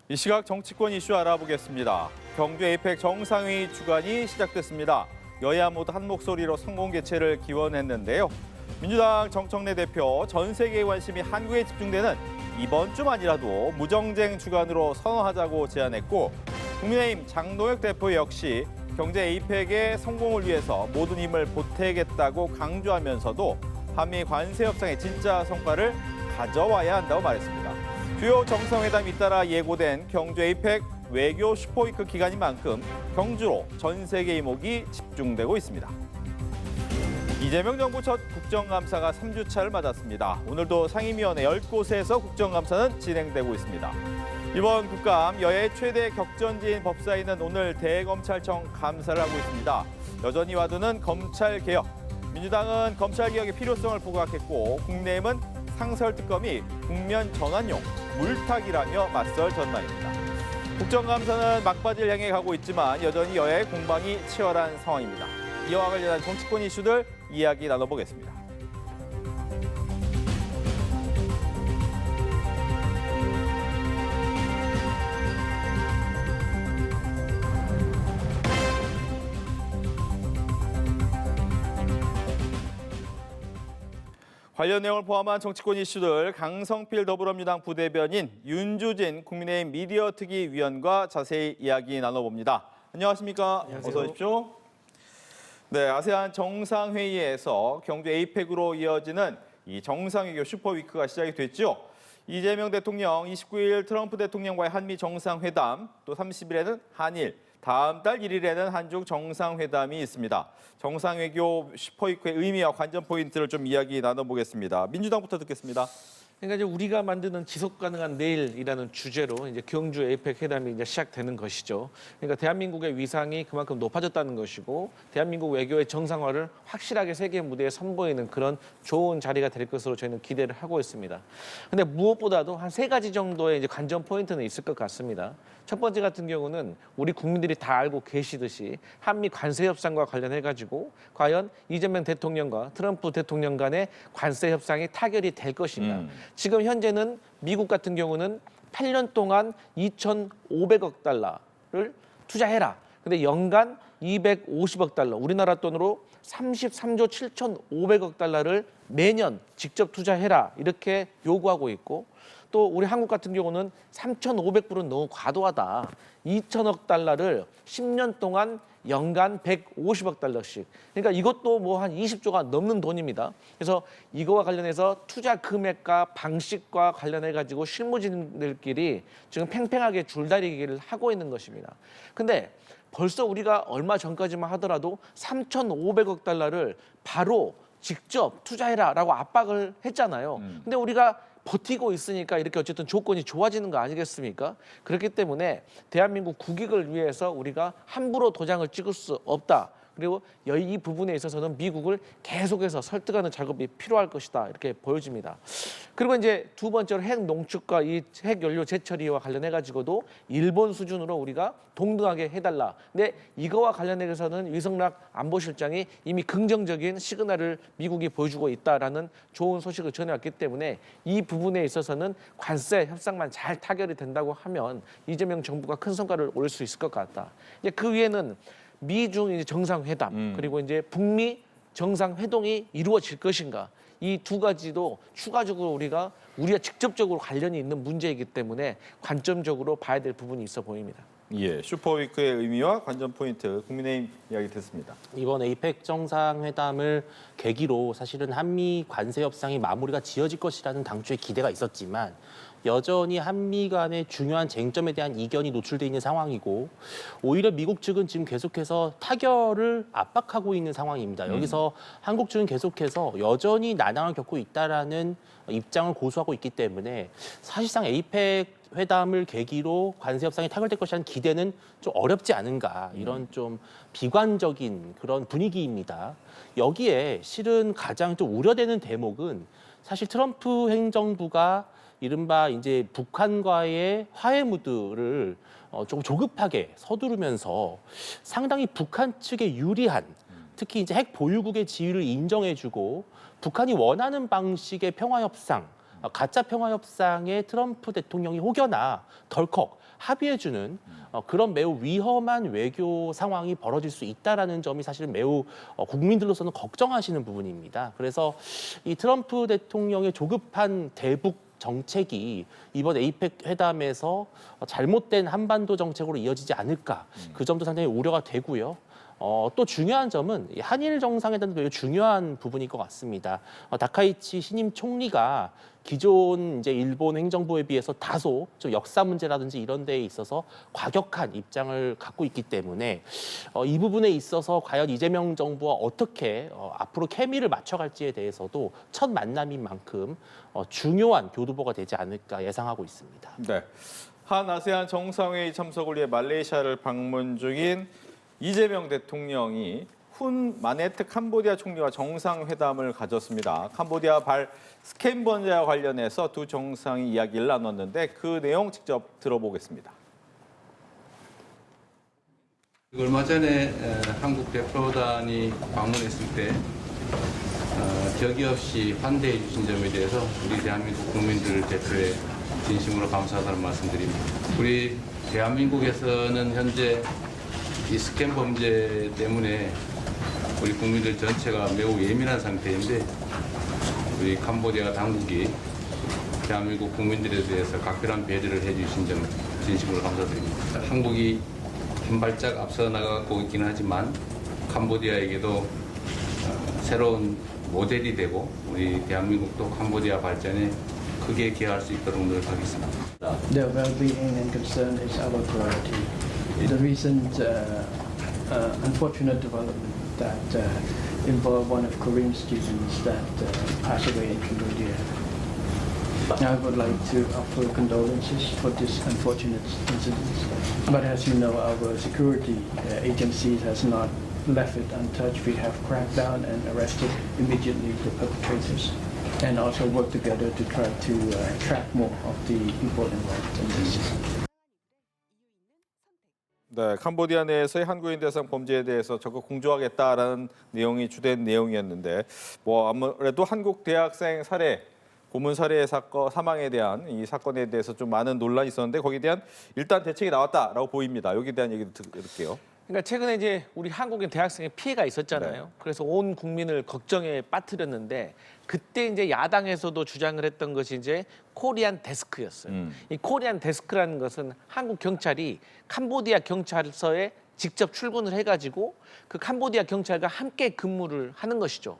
이 시각 정치권 이슈 알아보겠습니다. 경주 에이펙 정상회의 주간이 시작됐습니다. 여야 모두 한 목소리로 성공 개최를 기원했는데요. 민주당 정청래 대표 전 세계의 관심이 한국에 집중되는 이번 주만이라도 무정쟁 주간으로 선언하자고 제안했고 국민의힘 장동혁 대표 역시 경제 에이펙의 성공을 위해서 모든 힘을 보태겠다고 강조하면서도 한미 관세 협상의 진짜 성과를 가져와야 한다고 말했습니다. 주요 정상회담 잇따라 예고된 경주 에이펙 외교 슈퍼위크 기간인 만큼 경주로 전 세계 이목이 집중되고 있습니다. 이재명 정부 첫 국정감사가 3주차를 맞았습니다. 오늘도 상임위원회 10곳에서 국정감사는 진행되고 있습니다. 이번 국감 여야의 최대 격전지인 법사위는 오늘 대검찰청 감사를 하고 있습니다. 여전히 와두는 검찰개혁. 민주당은 검찰개혁의 필요성을 부각했고 국내힘은 상설특검이 국면 전환용 물타기라며 맞설 전망입니다. 국정감사는 막바지를 향해 가고 있지만 여전히 여야의 공방이 치열한 상황입니다. 이와 관련한 정치권 이슈들 이야기 나눠보겠습니다. 관련 내용을 포함한 정치권 이슈들 강성필 더불어민주당 부대변인, 윤주진 국민의힘 미디어특위위원과 자세히 이야기 나눠봅니다. 안녕하십니까? 안녕하세요. 어서 오십시오. 네, 아세안 정상회의에서 경주 에이펙으로 이어지는 이 정상외교 슈퍼위크가 시작이 됐죠. 이재명 대통령 29일 트럼프 대통령과의 한미 정상회담, 또 30일에는 한일, 다음 달 1일에는 한중 정상회담이 있습니다. 정상외교 슈퍼위크의 의미와 관전 포인트를 좀 이야기 나눠보겠습니다. 민주당부터 듣겠습니다. 그러니까 이제 우리가 만드는 지속 가능한 내일이라는 주제로 이제 경주 에이펙 회담이 이제 시작되는 것이죠. 그러니까 대한민국의 위상이 그만큼 높아졌다는 것이고 대한민국 외교의 정상화를 확실하게 세계 무대에 선보이는 그런 좋은 자리가 될 것으로 저희는 기대를 하고 있습니다. 근데 무엇보다도 한 3가지 정도의 이제 관전 포인트는 있을 것 같습니다. 첫 번째 같은 경우는 우리 국민들이 다 알고 계시듯이 한미 관세 협상과 관련해 가지고 과연 이재명 대통령과 트럼프 대통령 간의 관세 협상이 타결이 될 것인가. 지금 현재는 미국 같은 경우는 8년 동안 2,500억 달러를 투자해라. 근데 연간 250억 달러, 우리나라 돈으로 33조 7,500억 달러를 매년 직접 투자해라. 이렇게 요구하고 있고 또 우리 한국 같은 경우는 3,500불은 너무 과도하다. 2,000억 달러를 10년 동안 연간 150억 달러씩. 그러니까 이것도 뭐 한 20조가 넘는 돈입니다. 그래서 이거와 관련해서 투자 금액과 방식과 관련해 가지고 실무진들끼리 지금 팽팽하게 줄다리기를 하고 있는 것입니다. 근데 벌써 우리가 얼마 전까지만 하더라도 3,500억 달러를 바로 직접 투자해라라고 압박을 했잖아요. 근데 우리가 버티고 있으니까 이렇게 어쨌든 조건이 좋아지는 거 아니겠습니까? 그렇기 때문에 대한민국 국익을 위해서 우리가 함부로 도장을 찍을 수 없다. 그리고 이 부분에 있어서는 미국을 계속해서 설득하는 작업이 필요할 것이다. 이렇게 보여집니다. 그리고 이제 두 번째로 핵 농축과 이 핵 연료 재처리와 관련해 가지고도 일본 수준으로 우리가 동등하게 해달라. 근데 이거와 관련해서는 위성락 안보실장이 이미 긍정적인 시그널을 미국이 보여주고 있다라는 좋은 소식을 전해왔기 때문에 이 부분에 있어서는 관세 협상만 잘 타결이 된다고 하면 이재명 정부가 큰 성과를 올릴 수 있을 것 같다. 이제 그 위에는 미중 이제 정상회담 그리고 이제 북미 정상회동이 이루어질 것인가 이 두 가지도 추가적으로 우리가 직접적으로 관련이 있는 문제이기 때문에 관점적으로 봐야 될 부분이 있어 보입니다. 예, 슈퍼위크의 의미와 관전 포인트 국민의힘 이야기 듣습니다. 이번 에이펙 정상회담을 계기로 사실은 한미 관세 협상이 마무리가 지어질 것이라는 당초의 기대가 있었지만 여전히 한미 간의 중요한 쟁점에 대한 이견이 노출돼 있는 상황이고 오히려 미국 측은 지금 계속해서 타결을 압박하고 있는 상황입니다. 여기서 한국 측은 계속해서 여전히 난항을 겪고 있다라는 입장을 고수하고 있기 때문에 사실상 에이펙 회담을 계기로 관세 협상이 타결될 것이라는 기대는 좀 어렵지 않은가 이런 좀 비관적인 그런 분위기입니다. 여기에 실은 가장 좀 우려되는 대목은 사실 트럼프 행정부가 이른바 이제 북한과의 화해 무드를 조금 조급하게 서두르면서 상당히 북한 측에 유리한 특히 이제 핵 보유국의 지위를 인정해주고 북한이 원하는 방식의 평화 협상 가짜 평화 협상에 트럼프 대통령이 혹여나 덜컥 합의해주는 그런 매우 위험한 외교 상황이 벌어질 수 있다라는 점이 사실 매우 국민들로서는 걱정하시는 부분입니다. 그래서 이 트럼프 대통령의 조급한 대북 정책이 이번 에이펙 회담에서 잘못된 한반도 정책으로 이어지지 않을까, 그 점도 상당히 우려가 되고요. 또 중요한 점은 이 한일 정상회담도 매우 중요한 부분일 것 같습니다. 다카이치 신임 총리가 기존 이제 일본 행정부에 비해서 다소 좀 역사 문제라든지 이런 데에 있어서 과격한 입장을 갖고 있기 때문에 이 부분에 있어서 과연 이재명 정부와 어떻게 앞으로 케미를 맞춰갈지에 대해서도 첫 만남인 만큼 중요한 교두보가 되지 않을까 예상하고 있습니다. 네. 한 아세안 정상회의 참석을 위해 말레이시아를 방문 중인 이재명 대통령이 훈 마네트 캄보디아 총리와 정상회담을 가졌습니다. 캄보디아 발 스캠 범죄와 관련해서 두 정상이 이야기를 나눴는데 그 내용 직접 들어보겠습니다. 얼마 전에 한국 대표단이 방문했을 때 격이 없이 환대해 주신 점에 대해서 우리 대한민국 국민들을 대표해 진심으로 감사하다는 말씀드립니다. 우리 대한민국에서는 현재 이 스캠 범죄 때문에 우리 국민들 전체가 매우 예민한 상태인데 우리 캄보디아 당국이 대한민국 국민들에 대해서 각별한 배려를 해주신 점 진심으로 감사드립니다. 한국이 한 발짝 앞서 나가고 있긴 하지만 캄보디아에게도 새로운 모델이 되고 우리 대한민국도 캄보디아 발전에 크게 기여할 수 있도록 노력하겠습니다. Their well-being and concern is our priority. The recent unfortunate development that involved one of Korean students that passed away in Cambodia. I would like to offer condolences for this unfortunate incident. But as you know, our security agencies has not left it untouched. We have cracked down and arrested immediately the perpetrators and also worked together to try to track more of the people involved in this. 네, 캄보디아 내에서의 한국인 대상 범죄에 대해서 적극 공조하겠다라는 내용이 주된 내용이었는데, 뭐 아무래도 한국 대학생 살해, 고문 살해 사건 사망에 대한 이 사건에 대해서 좀 많은 논란이 있었는데 거기에 대한 일단 대책이 나왔다라고 보입니다. 여기에 대한 얘기도 들을게요. 그러니까 최근에 이제 우리 한국인 대학생의 피해가 있었잖아요. 네. 그래서 온 국민을 걱정에 빠뜨렸는데 그때 이제 야당에서도 주장을 했던 것이 이제 코리안 데스크였어요. 이 코리안 데스크라는 것은 한국 경찰이 캄보디아 경찰서에 직접 출근을 해가지고 그 캄보디아 경찰과 함께 근무를 하는 것이죠.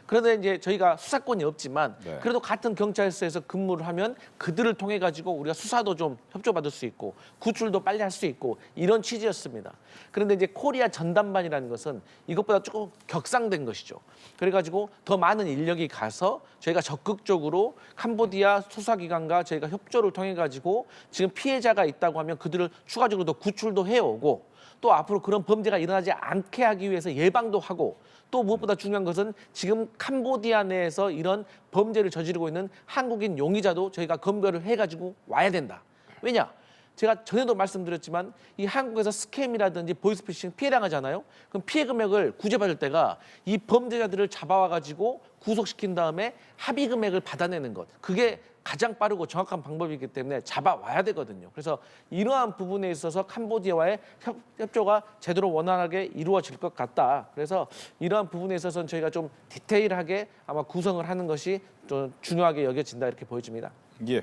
그런데 이제 저희가 수사권이 없지만 네. 그래도 같은 경찰서에서 근무를 하면 그들을 통해 가지고 우리가 수사도 좀 협조받을 수 있고 구출도 빨리 할 수 있고 이런 취지였습니다. 그런데 이제 코리아 전담반이라는 것은 이것보다 조금 격상된 것이죠. 그래가지고 더 많은 인력이 가서 저희가 적극적으로 캄보디아 수사기관과 저희가 협조를 통해 가지고 지금 피해자가 있다고 하면 그들을 추가적으로 더 구출도 해오고 또 앞으로 그런 범죄가 일어나지 않게 하기 위해서 예방도 하고 또 무엇보다 중요한 것은 지금 캄보디아 내에서 이런 범죄를 저지르고 있는 한국인 용의자도 저희가 검거를 해가지고 와야 된다. 왜냐? 제가 전에도 말씀드렸지만 이 한국에서 스캠이라든지 보이스피싱 피해당하잖아요. 그럼 피해 금액을 구제받을 때가 이 범죄자들을 잡아와가지고 구속시킨 다음에 합의 금액을 받아내는 것. 그게 가장 빠르고 정확한 방법이기 때문에 잡아와야 되거든요. 그래서 이러한 부분에 있어서 캄보디아와의 협조가 제대로 원활하게 이루어질 것 같다. 그래서 이러한 부분에 있어서는 저희가 좀 디테일하게 아마 구성을 하는 것이 좀 중요하게 여겨진다 이렇게 보여집니다. 예.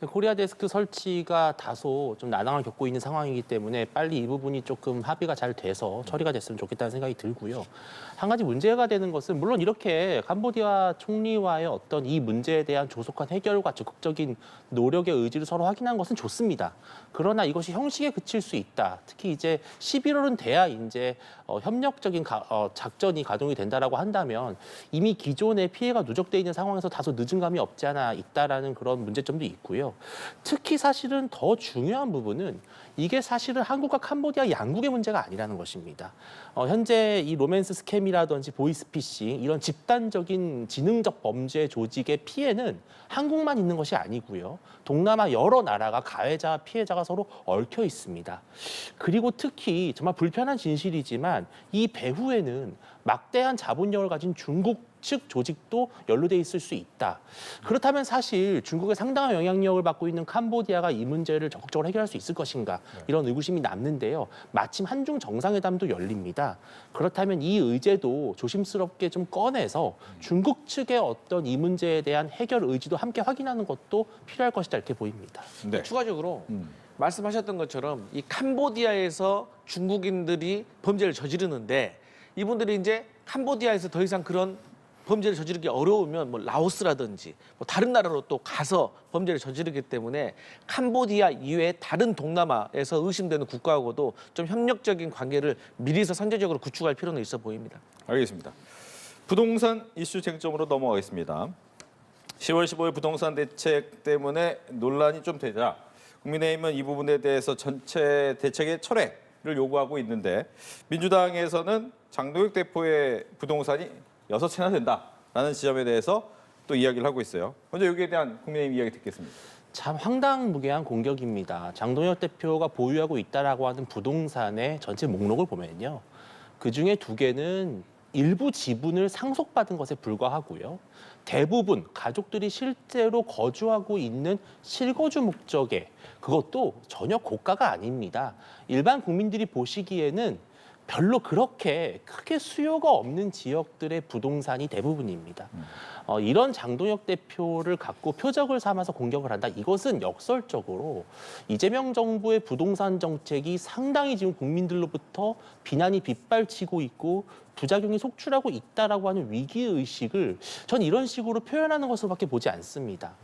코리아 데스크 설치가 다소 좀 난항을 겪고 있는 상황이기 때문에 빨리 이 부분이 조금 합의가 잘 돼서 처리가 됐으면 좋겠다는 생각이 들고요. 한 가지 문제가 되는 것은 물론 이렇게 캄보디아 총리와의 어떤 이 문제에 대한 조속한 해결과 적극적인 노력의 의지를 서로 확인한 것은 좋습니다. 그러나 이것이 형식에 그칠 수 있다. 특히 이제 11월은 돼야 이제 협력적인 작전이 가동이 된다라고 한다면 이미 기존의 피해가 누적돼 있는 상황에서 다소 늦은 감이 없지 않아 있다라는 그런 문제점도 있고요. 특히 사실은 더 중요한 부분은 이게 사실은 한국과 캄보디아 양국의 문제가 아니라는 것입니다. 현재 이 로맨스 스캠이라든지 보이스피싱 이런 집단적인 지능적 범죄 조직의 피해는 한국만 있는 것이 아니고요. 동남아 여러 나라가 가해자와 피해자가 서로 얽혀 있습니다. 그리고 특히 정말 불편한 진실이지만 이 배후에는 막대한 자본력을 가진 중국 측 조직도 연루돼 있을 수 있다. 그렇다면 사실 중국의 상당한 영향력을 받고 있는 캄보디아가 이 문제를 적극적으로 해결할 수 있을 것인가 이런 의구심이 남는데요. 마침 한중 정상회담도 열립니다. 그렇다면 이 의제도 조심스럽게 좀 꺼내서 중국 측의 어떤 이 문제에 대한 해결 의지도 함께 확인하는 것도 필요할 것이다 이렇게 보입니다. 네. 추가적으로 말씀하셨던 것처럼 이 캄보디아에서 중국인들이 범죄를 저지르는데 이분들이 이제 캄보디아에서 더 이상 그런 범죄를 저지르기 어려우면 뭐 라오스라든지 뭐 다른 나라로 또 가서 범죄를 저지르기 때문에 캄보디아 이외에 다른 동남아에서 의심되는 국가하고도 좀 협력적인 관계를 미리서 선제적으로 구축할 필요는 있어 보입니다. 알겠습니다. 부동산 이슈 쟁점으로 넘어가겠습니다. 10월 15일 부동산 대책 때문에 논란이 좀 되자 국민의힘은 이 부분에 대해서 전체 대책의 철회를 요구하고 있는데 민주당에서는 장동혁 대표의 부동산이 6채나 된다라는 지점에 대해서 또 이야기를 하고 있어요. 먼저 여기에 대한 국민의힘 이야기 듣겠습니다. 참 황당무계한 공격입니다. 장동혁 대표가 보유하고 있다라고 하는 부동산의 전체 목록을 보면요. 그중에 2개는 일부 지분을 상속받은 것에 불과하고요. 대부분 가족들이 실제로 거주하고 있는 실거주 목적의 그것도 전혀 고가가 아닙니다. 일반 국민들이 보시기에는 별로 그렇게 크게 수요가 없는 지역들의 부동산이 대부분입니다. 이런 장동혁 대표를 갖고 표적을 삼아서 공격을 한다. 이것은 역설적으로 이재명 정부의 부동산 정책이 상당히 지금 국민들로부터 비난이 빗발치고 있고 부작용이 속출하고 있다라고 하는 위기의식을 전 이런 식으로 표현하는 것으로밖에 보지 않습니다.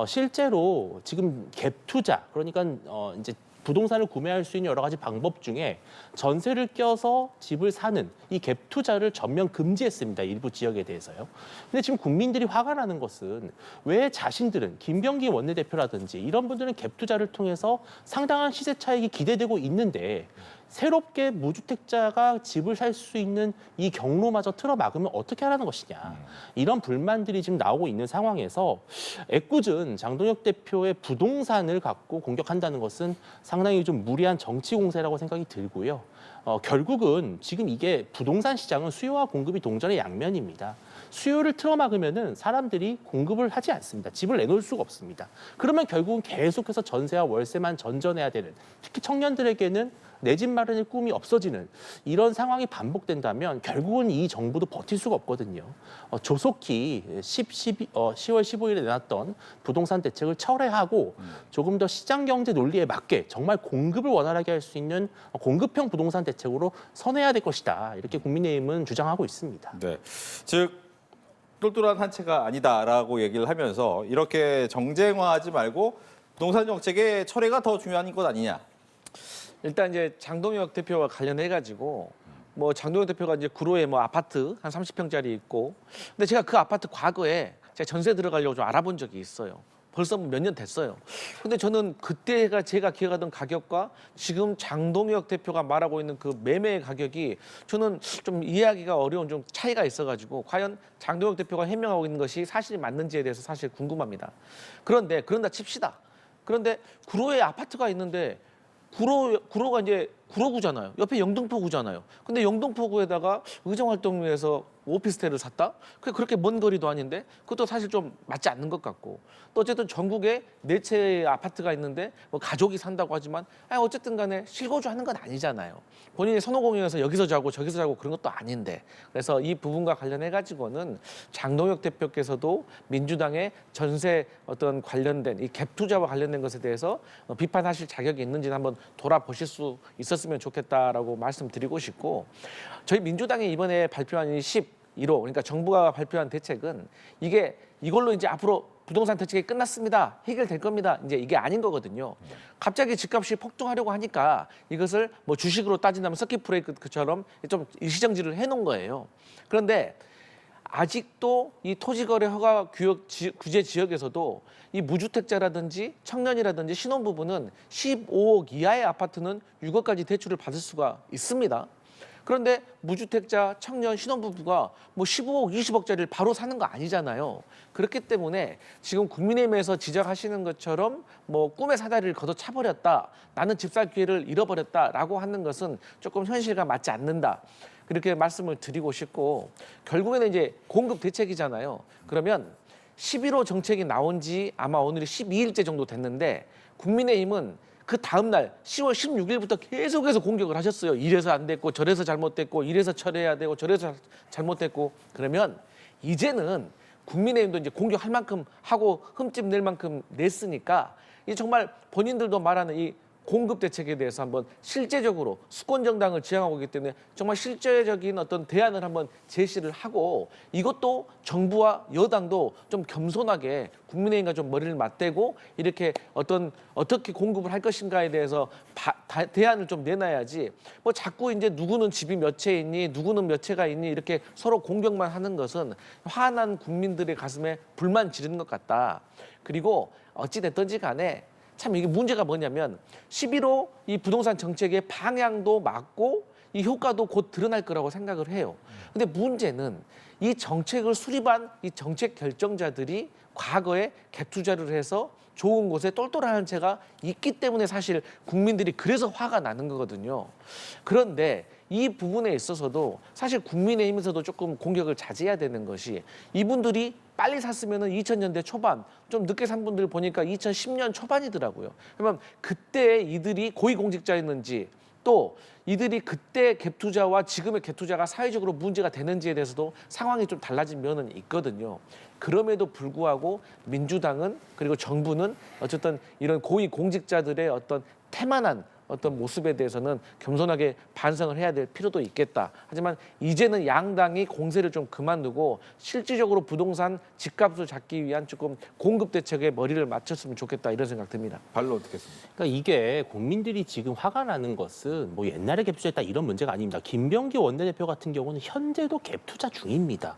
실제로 지금 갭 투자, 그러니까 이제 부동산을 구매할 수 있는 여러 가지 방법 중에 전세를 껴서 집을 사는 이 갭 투자를 전면 금지했습니다. 일부 지역에 대해서요. 근데 지금 국민들이 화가 나는 것은 왜 자신들은 김병기 원내대표라든지 이런 분들은 갭 투자를 통해서 상당한 시세 차익이 기대되고 있는데 새롭게 무주택자가 집을 살 수 있는 이 경로마저 틀어막으면 어떻게 하라는 것이냐. 이런 불만들이 지금 나오고 있는 상황에서 애꿎은 장동혁 대표의 부동산을 갖고 공격한다는 것은 상당히 좀 무리한 정치 공세라고 생각이 들고요. 결국은 지금 이게 부동산 시장은 수요와 공급이 동전의 양면입니다. 수요를 틀어막으면은 사람들이 공급을 하지 않습니다. 집을 내놓을 수가 없습니다. 그러면 결국은 계속해서 전세와 월세만 전전해야 되는, 특히 청년들에게는 내 집 마련의 꿈이 없어지는 이런 상황이 반복된다면 결국은 이 정부도 버틸 수가 없거든요. 조속히 10월 15일에 내놨던 부동산 대책을 철회하고 조금 더 시장 경제 논리에 맞게 정말 공급을 원활하게 할 수 있는 공급형 부동산 대책으로 선회해야 될 것이다. 이렇게 국민의힘은 주장하고 있습니다. 네, 즉 똘똘한 한 채가 아니다라고 얘기를 하면서 이렇게 정쟁화하지 말고 부동산 정책의 철회가 더 중요한 것 아니냐. 일단 이제 장동혁 대표와 관련해 가지고 뭐 장동혁 대표가 이제 구로에 뭐 아파트 한 30평짜리 있고, 근데 제가 그 아파트 과거에 제가 전세 들어가려고 좀 알아본 적이 있어요. 벌써 몇 년 됐어요. 근데 저는 그때가 제가 기억하던 가격과 지금 장동혁 대표가 말하고 있는 그 매매 가격이 저는 좀 이해하기가 어려운 좀 차이가 있어가지고 과연 장동혁 대표가 해명하고 있는 것이 사실이 맞는지에 대해서 사실 궁금합니다. 그런다 칩시다. 그런데 구로에 아파트가 있는데 구로가 이제 구로구잖아요. 옆에 영등포구잖아요. 근데 영등포구에다가 의정활동위에서 오피스텔을 샀다? 그렇게 먼 거리도 아닌데 그것도 사실 좀 맞지 않는 것 같고, 또 어쨌든 전국에 4채의 아파트가 있는데 뭐 가족이 산다고 하지만 어쨌든 간에 실거주하는 건 아니잖아요. 본인이 선호공항에서 여기서 자고 저기서 자고 그런 것도 아닌데, 그래서 이 부분과 관련해 가지고는 장동혁 대표께서도 민주당의 전세 어떤 관련된 이 갭 투자와 관련된 것에 대해서 비판하실 자격이 있는지는 한번 돌아보실 수 있었으면 좋겠다라고 말씀드리고 싶고, 저희 민주당이 이번에 발표한 이 11호, 그러니까 정부가 발표한 대책은 이걸로 이제 앞으로 부동산 대책이 끝났습니다, 해결될 겁니다, 이제 이게 아닌 거거든요. 갑자기 집값이 폭등하려고 하니까 이것을 뭐 주식으로 따진다면 서킷 브레이크처럼 좀 일시정지를 해놓은 거예요. 그런데 아직도 이 토지거래 허가 규제 지역에서도 이 무주택자라든지 청년이라든지 신혼부부는 15억 이하의 아파트는 6억까지 대출을 받을 수가 있습니다. 그런데 무주택자, 청년, 신혼부부가 뭐 15억, 20억짜리를 바로 사는 거 아니잖아요. 그렇기 때문에 지금 국민의힘에서 지적하시는 것처럼 뭐 꿈의 사다리를 걷어차버렸다, 나는 집 살 기회를 잃어버렸다라고 하는 것은 조금 현실과 맞지 않는다. 이렇게 말씀을 드리고 싶고 결국에는 이제 공급 대책이잖아요. 그러면 11호 정책이 나온 지 아마 오늘이 12일째 정도 됐는데 국민의힘은 그 다음 날 10월 16일부터 계속해서 공격을 하셨어요. 이래서 안 됐고 저래서 잘못됐고 이래서 처리해야 되고 저래서 잘못됐고 그러면 이제는 국민의힘도 이제 공격할 만큼 하고 흠집 낼 만큼 냈으니까 이 정말 본인들도 말하는 이 공급 대책에 대해서 한번 실제적으로 수권 정당을 지향하고 있기 때문에 정말 실제적인 어떤 대안을 한번 제시를 하고 이것도 정부와 여당도 좀 겸손하게 국민의힘과 좀 머리를 맞대고 이렇게 어떻게 공급을 할 것인가에 대해서 대안을 좀 내놔야지 뭐 자꾸 이제 누구는 집이 몇 채 있니 누구는 몇 채가 있니 이렇게 서로 공격만 하는 것은 화난 국민들의 가슴에 불만 지르는 것 같다. 그리고 어찌 됐든지 간에 참 이게 문제가 뭐냐면 11호 이 부동산 정책의 방향도 맞고 이 효과도 곧 드러날 거라고 생각을 해요. 근데 문제는 이 정책을 수립한 이 정책 결정자들이 과거에 갭 투자를 해서 좋은 곳에 똘똘한 채가 있기 때문에 사실 국민들이 그래서 화가 나는 거거든요. 그런데 이 부분에 있어서도 사실 국민의힘에서도 조금 공격을 자제해야 되는 것이 이분들이 빨리 샀으면 2000년대 초반, 좀 늦게 산 분들 보니까 2010년 초반이더라고요. 그러면 그때 이들이 고위공직자였는지 또 이들이 그때 갭 투자와 지금의 갭 투자가 사회적으로 문제가 되는지에 대해서도 상황이 좀 달라진 면은 있거든요. 그럼에도 불구하고 민주당은 그리고 정부는 어쨌든 이런 고위공직자들의 어떤 태만한 어떤 모습에 대해서는 겸손하게 반성을 해야 될 필요도 있겠다. 하지만 이제는 양당이 공세를 좀 그만두고 실질적으로 부동산 집값을 잡기 위한 조금 공급 대책에 머리를 맞췄으면 좋겠다 이런 생각 듭니다. 발로 어떻게 습니까? 그러니까 이게 국민들이 지금 화가 나는 것은 뭐 옛날에 갭 투자했다 이런 문제가 아닙니다. 김병기 원내대표 같은 경우는 현재도 갭 투자 중입니다.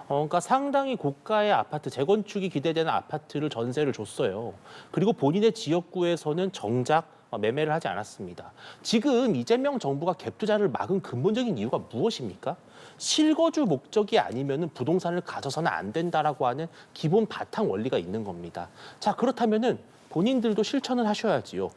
그러니까 상당히 고가의 아파트, 재건축이 기대되는 아파트를 전세를 줬어요. 그리고 본인의 지역구에서는 정작 매매를 하지 않았습니다. 지금 이재명 정부가 갭 투자를 막은 근본적인 이유가 무엇입니까? 실거주 목적이 아니면 부동산을 가져서는 안 된다라고 하는 기본 바탕 원리가 있는 겁니다. 자, 그렇다면은 본인들도 실천을 하셔야지요.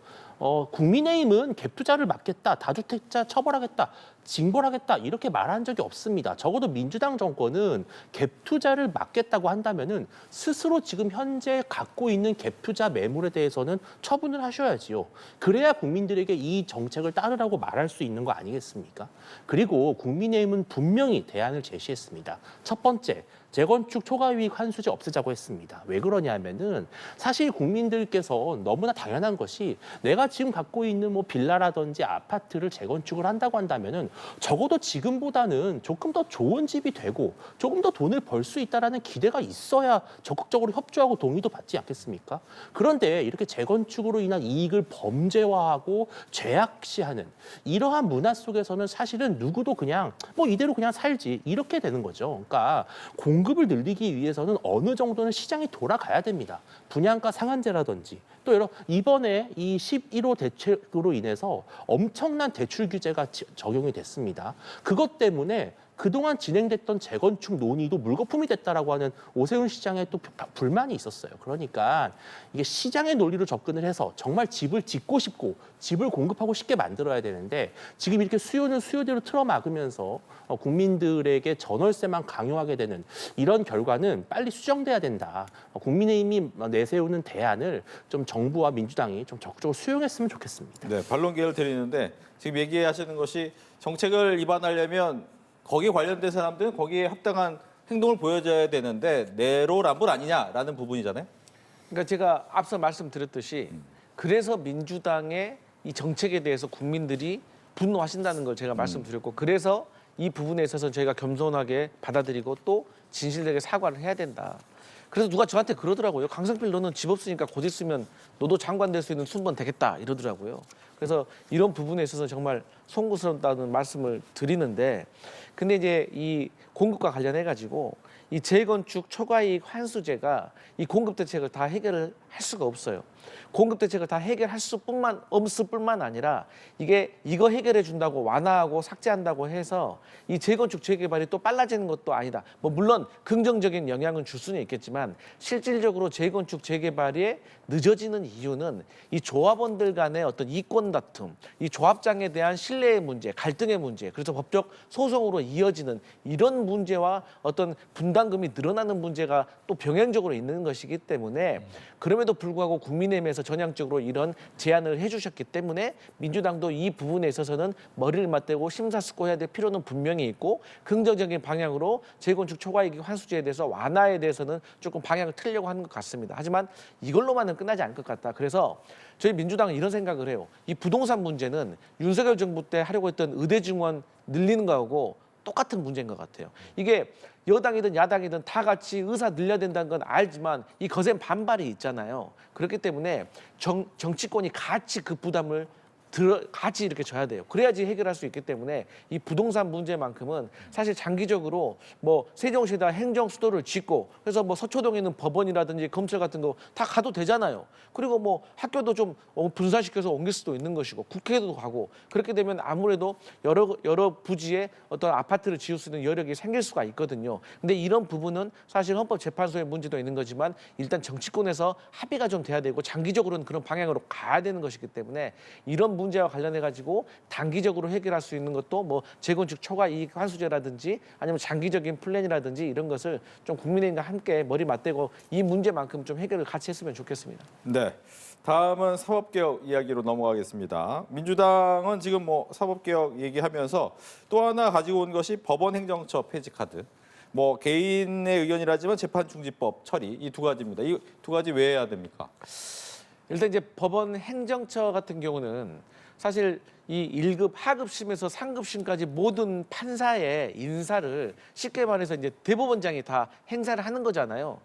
국민의힘은 갭 투자를 막겠다, 다주택자 처벌하겠다, 징벌하겠다 이렇게 말한 적이 없습니다. 적어도 민주당 정권은 갭 투자를 막겠다고 한다면은 스스로 지금 현재 갖고 있는 갭 투자 매물에 대해서는 처분을 하셔야지요. 그래야 국민들에게 이 정책을 따르라고 말할 수 있는 거 아니겠습니까? 그리고 국민의힘은 분명히 대안을 제시했습니다. 첫 번째, 재건축 초과이익 환수제 없애자고 했습니다. 왜 그러냐면은 사실 국민들께서 너무나 당연한 것이 내가 지금 갖고 있는 뭐 빌라라든지 아파트를 재건축을 한다고 한다면은 적어도 지금보다는 조금 더 좋은 집이 되고 조금 더 돈을 벌 수 있다라는 기대가 있어야 적극적으로 협조하고 동의도 받지 않겠습니까? 그런데 이렇게 재건축으로 인한 이익을 범죄화하고 죄악시하는 이러한 문화 속에서는 사실은 누구도 그냥 뭐 이대로 그냥 살지 이렇게 되는 거죠. 그러니까 공급을 늘리기 위해서는 어느 정도는 시장이 돌아가야 됩니다. 분양가 상한제라든지 또 이번에 이 11호 대책으로 인해서 엄청난 대출 규제가 적용이 됐습니다. 그것 때문에 그동안 진행됐던 재건축 논의도 물거품이 됐다라고 하는 오세훈 시장의 또 불만이 있었어요. 그러니까 이게 시장의 논리로 접근을 해서 정말 집을 짓고 싶고 집을 공급하고 싶게 만들어야 되는데 지금 이렇게 수요는 수요대로 틀어막으면서 국민들에게 전월세만 강요하게 되는 이런 결과는 빨리 수정돼야 된다. 국민의힘이 내세우는 대안을 좀 정부와 민주당이 좀 적극적으로 수용했으면 좋겠습니다. 네, 반론기회를 드리는데 지금 얘기하시는 것이 정책을 입안하려면 거기에 관련된 사람들은 거기에 합당한 행동을 보여줘야 되는데 내로남불 아니냐라는 부분이잖아요. 그러니까 제가 앞서 말씀드렸듯이 그래서 민주당의 이 정책에 대해서 국민들이 분노하신다는 걸 제가 말씀드렸고 그래서 이 부분에 있어서 저희가 겸손하게 받아들이고 또 진실되게 사과를 해야 된다. 그래서 누가 저한테 그러더라고요. 강성필 너는 집 없으니까 곧 있으면 너도 장관 될 수 있는 순번 되겠다 이러더라고요. 그래서 이런 부분에 있어서 정말 송구스럽다는 말씀을 드리는데 근데 이제 이 공급과 관련해 가지고 이 재건축 초과이익 환수제가 이 공급 대책을 다 해결을 할 수가 없어요. 공급 대책을 다 해결할 없을 뿐만 아니라 이거 해결해 준다고 완화하고 삭제한다고 해서 이 재건축 재개발이 또 빨라지는 것도 아니다. 뭐 물론 긍정적인 영향은 줄 수는 있겠지만 실질적으로 재건축 재개발이 늦어지는 이유는 이 조합원들 간의 어떤 이권 다툼, 이 조합장에 대한 신뢰의 문제, 갈등의 문제, 그래서 법적 소송으로 이어지는 이런 문제와 어떤 분담금이 늘어나는 문제가 또 병행적으로 있는 것이기 때문에 그럼에도 불구하고 국민의힘에서 전향적으로 이런 제안을 해주셨기 때문에 민주당도 이 부분에 있어서는 머리를 맞대고 심사숙고해야 될 필요는 분명히 있고 긍정적인 방향으로 재건축 초과이익 환수제에 대해서 완화에 대해서는 조금 방향을 틀려고 하는 것 같습니다. 하지만 이걸로만은 끝나지 않을 것 같다. 그래서 저희 민주당은 이런 생각을 해요. 이 부동산 문제는 윤석열 정부 때 하려고 했던 의대 증원 늘리는 거하고 똑같은 문제인 것 같아요. 이게 여당이든 야당이든 다 같이 의사 늘려야 된다는 건 알지만 이 거센 반발이 있잖아요. 그렇기 때문에 정치권이 같이 그 부담을 같이 이렇게 져야 돼요. 그래야지 해결할 수 있기 때문에 이 부동산 문제만큼은 사실 장기적으로 뭐 세종시에다 행정 수도를 짓고 그래서 뭐 서초동에 있는 법원이라든지 검찰 같은 거 다 가도 되잖아요. 그리고 뭐 학교도 좀 분산시켜서 옮길 수도 있는 것이고 국회도 가고 그렇게 되면 아무래도 여러 부지에 어떤 아파트를 지을 수 있는 여력이 생길 수가 있거든요. 근데 이런 부분은 사실 헌법재판소의 문제도 있는 거지만 일단 정치권에서 합의가 좀 돼야 되고 장기적으로는 그런 방향으로 가야 되는 것이기 때문에 이런 문제와 관련해 가지고 단기적으로 해결할 수 있는 것도 뭐 재건축 초과 이익 환수제라든지 아니면 장기적인 플랜이라든지 이런 것을 좀 국민의힘과 함께 머리 맞대고 이 문제만큼 좀 해결을 같이 했으면 좋겠습니다. 네. 다음은 사법개혁 이야기로 넘어가겠습니다. 민주당은 지금 뭐 사법개혁 얘기하면서 또 하나 가지고 온 것이 법원 행정처 폐지 카드. 뭐 개인의 의견이라지만 재판중지법 처리 이 두 가지입니다. 이 두 가지 왜 해야 됩니까? 일단 이제 법원 행정처 같은 경우는 사실 이 1급 하급심에서 상급심까지 모든 판사의 인사를 쉽게 말해서 이제 대법원장이 다 행사를 하는 거잖아요.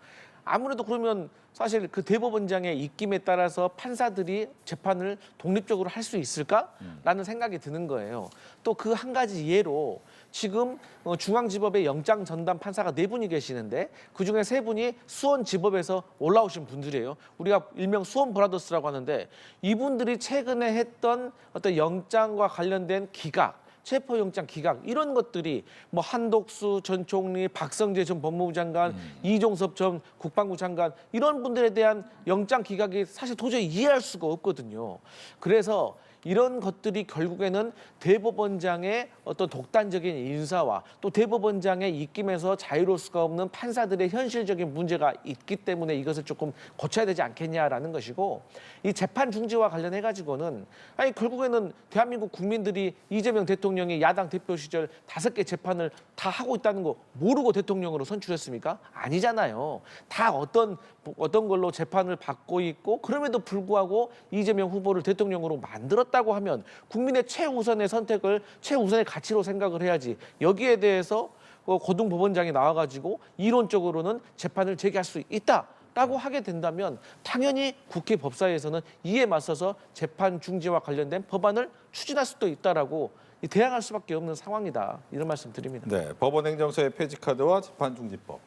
아무래도 그러면 사실 그 대법원장의 입김에 따라서 판사들이 재판을 독립적으로 할 수 있을까라는 생각이 드는 거예요. 또 그 한 가지 예로 지금 중앙지법에 영장 전담 판사가 4분이 계시는데 그중에 3분이 수원지법에서 올라오신 분들이에요. 우리가 일명 수원 브라더스라고 하는데 이분들이 최근에 했던 어떤 영장과 관련된 기각 체포영장 기각 이런 것들이 뭐 한독수 전 총리, 박성재 전 법무부 장관, 이종섭 전 국방부 장관 이런 분들에 대한 영장 기각이 사실 도저히 이해할 수가 없거든요. 그래서 이런 것들이 결국에는 대법원장의 어떤 독단적인 인사와 또 대법원장의 입김에서 자유로울 수가 없는 판사들의 현실적인 문제가 있기 때문에 이것을 조금 고쳐야 되지 않겠냐라는 것이고 이 재판 중지와 관련해 가지고는 아니 결국에는 대한민국 국민들이 이재명 대통령이 야당 대표 시절 5개 재판을 다 하고 있다는 거 모르고 대통령으로 선출했습니까? 아니잖아요. 다 어떤 걸로 재판을 받고 있고 그럼에도 불구하고 이재명 후보를 대통령으로 만들었다고 하면 국민의 최우선의 선택을 최우선의 가치로 생각을 해야지 여기에 대해서 고등법원장이 나와가지고 이론적으로는 재판을 제기할 수 있다라고 하게 된다면 당연히 국회 법사위에서는 이에 맞서서 재판 중지와 관련된 법안을 추진할 수도 있다라고 대항할 수밖에 없는 상황이다 이런 말씀 드립니다. 네, 법원 행정처의 폐지 카드와 재판중지법.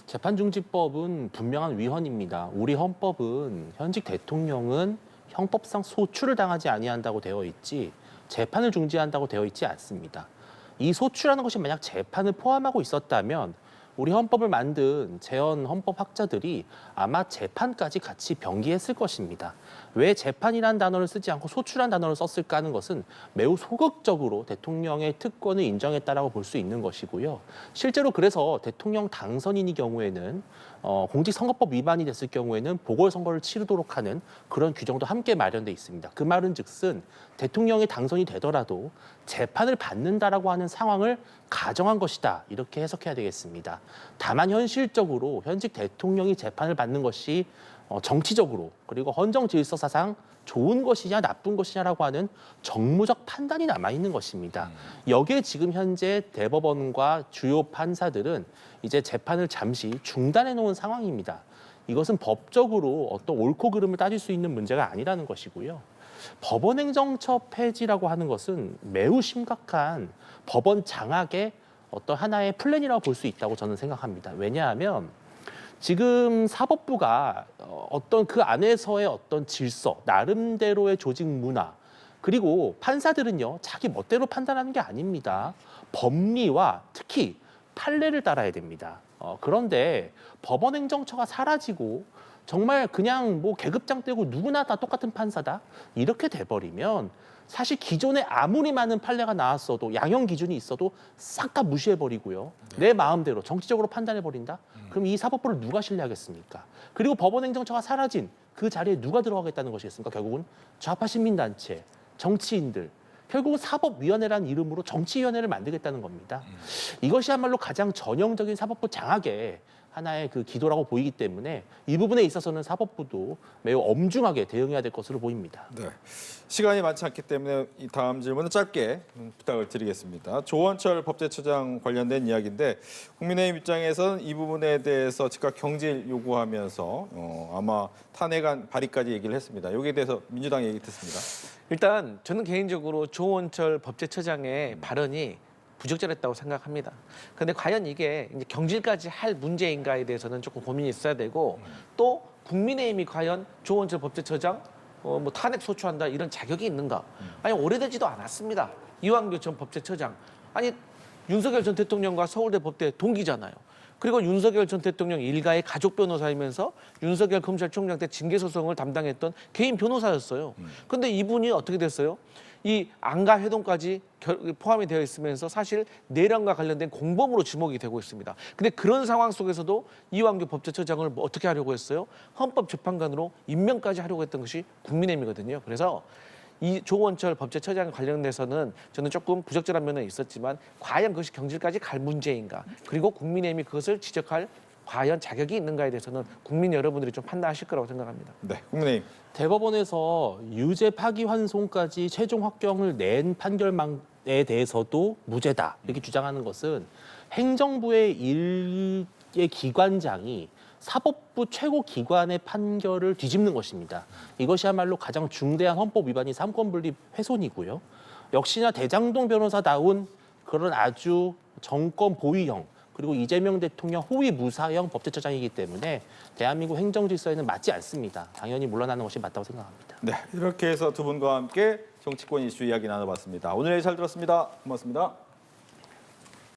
재판중지법은 분명한 위헌입니다. 우리 헌법은 현직 대통령은 형법상 소출을 당하지 아니한다고 되어 있지 재판을 중지한다고 되어 있지 않습니다. 이 소출하는 것이 만약 재판을 포함하고 있었다면 우리 헌법을 만든 재헌 헌법학자들이 아마 재판까지 같이 병기했을 것입니다. 왜 재판이라는 단어를 쓰지 않고 소출한 단어를 썼을까 하는 것은 매우 소극적으로 대통령의 특권을 인정했다라고 볼 수 있는 것이고요. 실제로 그래서 대통령 당선인의 경우에는 공직선거법 위반이 됐을 경우에는 보궐선거를 치르도록 하는 그런 규정도 함께 마련돼 있습니다. 그 말은 즉슨 대통령이 당선이 되더라도 재판을 받는다라고 하는 상황을 가정한 것이다. 이렇게 해석해야 되겠습니다. 다만 현실적으로 현직 대통령이 재판을 받는 것이 정치적으로 그리고 헌정질서사상 좋은 것이냐 나쁜 것이냐라고 하는 정무적 판단이 남아있는 것입니다. 여기에 지금 현재 대법원과 주요 판사들은 이제 재판을 잠시 중단해 놓은 상황입니다. 이것은 법적으로 어떤 옳고 그름을 따질 수 있는 문제가 아니라는 것이고요. 법원 행정처 폐지라고 하는 것은 매우 심각한 법원 장악의 어떤 하나의 플랜이라고 볼 수 있다고 저는 생각합니다. 왜냐하면 지금 사법부가 어떤 그 안에서의 어떤 질서, 나름대로의 조직 문화, 그리고 판사들은요, 자기 멋대로 판단하는 게 아닙니다. 법리와 특히 판례를 따라야 됩니다. 그런데 법원 행정처가 사라지고 정말 그냥 뭐 계급장 떼고 누구나 다 똑같은 판사다 이렇게 돼버리면 사실 기존에 아무리 많은 판례가 나왔어도 양형 기준이 있어도 싹 다 무시해버리고요. 내 마음대로 정치적으로 판단해버린다? 그럼 이 사법부를 누가 신뢰하겠습니까? 그리고 법원행정처가 사라진 그 자리에 누가 들어가겠다는 것이겠습니까? 결국은 좌파 시민단체, 정치인들, 결국은 사법위원회라는 이름으로 정치위원회를 만들겠다는 겁니다. 이것이야말로 가장 전형적인 사법부 장악의 하나의 그 기도라고 보이기 때문에 이 부분에 있어서는 사법부도 매우 엄중하게 대응해야 될 것으로 보입니다. 네. 시간이 많지 않기 때문에 이 다음 질문은 짧게 부탁을 드리겠습니다. 조원철 법제처장 관련된 이야기인데 국민의힘 입장에서는 이 부분에 대해서 즉각 경질 요구하면서 아마 탄핵안 발의까지 얘기를 했습니다. 여기에 대해서 민주당 얘기 듣습니다. 일단 저는 개인적으로 조원철 법제처장의 발언이 부적절했다고 생각합니다. 그런데 과연 이게 이제 경질까지 할 문제인가에 대해서는 조금 고민이 있어야 되고 또 국민의힘이 과연 조원철 법제처장 뭐 탄핵 소추한다 이런 자격이 있는가? 아니 오래되지도 않았습니다. 이완규 전 법제처장 아니 윤석열 전 대통령과 서울대 법대 동기잖아요. 그리고 윤석열 전 대통령 일가의 가족 변호사이면서 윤석열 검찰총장 때 징계 소송을 담당했던 개인 변호사였어요. 그런데 이분이 어떻게 됐어요? 이 안가 회동까지 포함이 되어 있으면서 사실 내란과 관련된 공범으로 지목이 되고 있습니다. 근데 그런 상황 속에서도 이완규 법제처장을 뭐 어떻게 하려고 했어요? 헌법재판관으로 임명까지 하려고 했던 것이 국민의힘이거든요. 그래서 이 조원철 법제처장 관련돼서는 저는 조금 부적절한 면은 있었지만 과연 그것이 경질까지 갈 문제인가? 그리고 국민의힘이 그것을 지적할 과연 자격이 있는가에 대해서는 국민 여러분들이 좀 판단하실 거라고 생각합니다. 네, 국민의힘. 대법원에서 유죄 파기환송까지 최종 확정을 낸 판결망에 대해서도 무죄다 이렇게 주장하는 것은 행정부의 일개 기관장이 사법부 최고 기관의 판결을 뒤집는 것입니다. 이것이야말로 가장 중대한 헌법 위반이 삼권분립 훼손이고요. 역시나 대장동 변호사다운 그런 아주 정권 보위형 그리고 이재명 대통령 호위 무사형 법제처장이기 때문에 대한민국 행정질서에는 맞지 않습니다. 당연히 물러나는 것이 맞다고 생각합니다. 네, 이렇게 해서 두 분과 함께 정치권 이슈 이야기 나눠봤습니다. 오늘 잘 들었습니다. 고맙습니다.